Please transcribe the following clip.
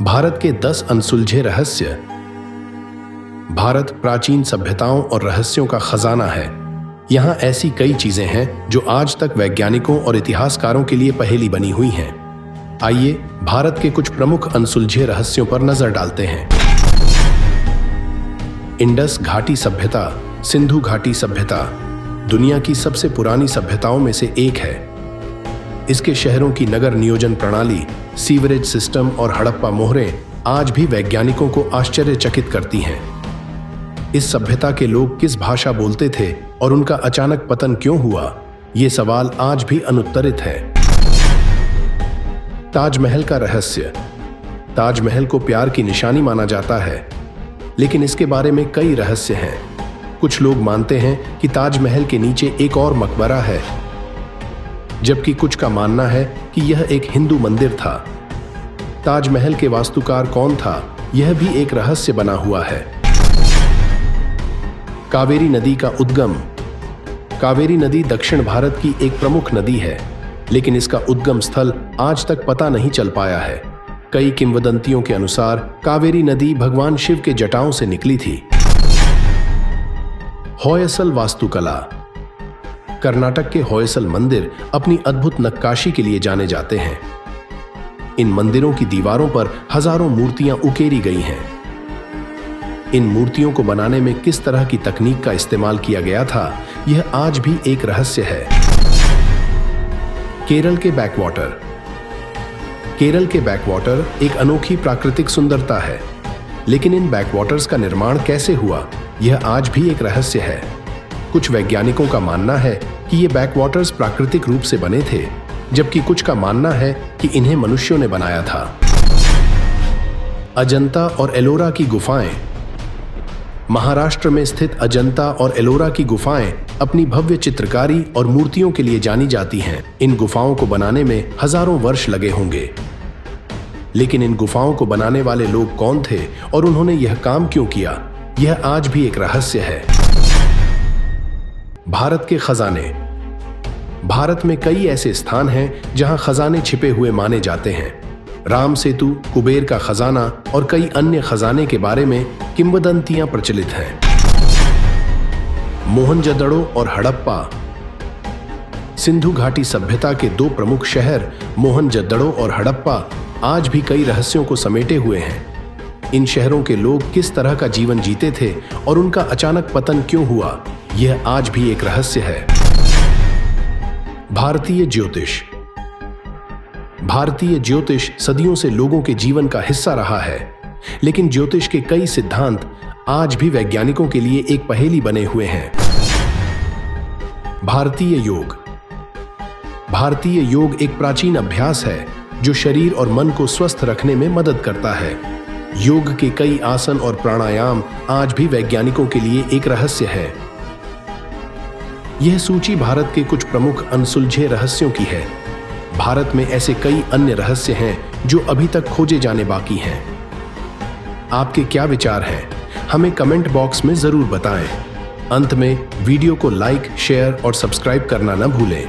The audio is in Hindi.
भारत के 10 अनसुलझे रहस्य। भारत प्राचीन सभ्यताओं और रहस्यों का खजाना है। यहाँ ऐसी कई चीजें हैं जो आज तक वैज्ञानिकों और इतिहासकारों के लिए पहेली बनी हुई हैं। आइए भारत के कुछ प्रमुख अनसुलझे रहस्यों पर नजर डालते हैं। इंडस घाटी सभ्यता। सिंधु घाटी सभ्यता दुनिया की सबसे पुरानी सभ्यताओं में से एक है। इसके शहरों की नगर नियोजन प्रणाली, सीवरेज सिस्टम और हड़प्पा मोहरें आज भी वैज्ञानिकों को आश्चर्यचकित करती हैं। इस सभ्यता के लोग किस भाषा बोलते थे और उनका अचानक पतन क्यों हुआ, ये सवाल आज भी अनुत्तरित है। ताजमहल का रहस्य। ताजमहल को प्यार की निशानी माना जाता है, लेकिन इसके बारे में कई रहस्य हैं। कुछ लोग मानते हैं कि ताजमहल के नीचे एक और मकबरा है, जबकि कुछ का मानना है कि यह एक हिंदू मंदिर था। ताजमहल के वास्तुकार कौन था, यह भी एक रहस्य बना हुआ है। कावेरी नदी का उद्गम। कावेरी नदी दक्षिण भारत की एक प्रमुख नदी है, लेकिन इसका उद्गम स्थल आज तक पता नहीं चल पाया है। कई किंवदंतियों के अनुसार कावेरी नदी भगवान शिव के जटाओं से निकली थी। होयसल वास्तुकला। कर्नाटक के होयसल मंदिर अपनी अद्भुत नक्काशी के लिए जाने जाते हैं। इन मंदिरों की दीवारों पर हजारों मूर्तियां उकेरी गई हैं। इन मूर्तियों को बनाने में किस तरह की तकनीक का इस्तेमाल किया गया था, यह आज भी एक रहस्य है। केरल के बैकवाटर। केरल के बैकवाटर एक अनोखी प्राकृतिक सुंदरता है, लेकिन इन बैकवाटर्स का निर्माण कैसे हुआ, यह आज भी एक रहस्य है। कुछ वैज्ञानिकों का मानना है कि ये बैकवाटर्स प्राकृतिक रूप से बने थे, जबकि कुछ का मानना है कि इन्हें मनुष्यों ने बनाया था। अजंता और एलोरा की गुफाएं। महाराष्ट्र में स्थित अजंता और एलोरा की गुफाएं अपनी भव्य चित्रकारी और मूर्तियों के लिए जानी जाती हैं। इन गुफाओं को बनाने में हजारों वर्ष लगे होंगे, लेकिन इन गुफाओं को बनाने वाले लोग कौन थे और उन्होंने यह काम क्यों किया, यह आज भी एक रहस्य है। भारत के खजाने। भारत में कई ऐसे स्थान हैं जहां खजाने छिपे हुए माने जाते हैं। राम सेतु, कुबेर का खजाना और कई अन्य खजाने के बारे में किंवदंतियां प्रचलित हैं। मोहनजोदड़ो और हड़प्पा। सिंधु घाटी सभ्यता के दो प्रमुख शहर मोहनजोदड़ो और हड़प्पा आज भी कई रहस्यों को समेटे हुए हैं। इन शहरों के लोग किस तरह का जीवन जीते थे और उनका अचानक पतन क्यों हुआ, यह आज भी एक रहस्य है। भारतीय ज्योतिष। भारतीय ज्योतिष सदियों से लोगों के जीवन का हिस्सा रहा है, लेकिन ज्योतिष के कई सिद्धांत आज भी वैज्ञानिकों के लिए एक पहेली बने हुए हैं। भारतीय योग। भारतीय योग एक प्राचीन अभ्यास है जो शरीर और मन को स्वस्थ रखने में मदद करता है। योग के कई आसन और प्राणायाम आज भी वैज्ञानिकों के लिए एक रहस्य है। यह सूची भारत के कुछ प्रमुख अनसुलझे रहस्यों की है। भारत में ऐसे कई अन्य रहस्य हैं जो अभी तक खोजे जाने बाकी हैं। आपके क्या विचार हैं, हमें कमेंट बॉक्स में जरूर बताएं। अंत में वीडियो को लाइक, शेयर और सब्सक्राइब करना न भूलें।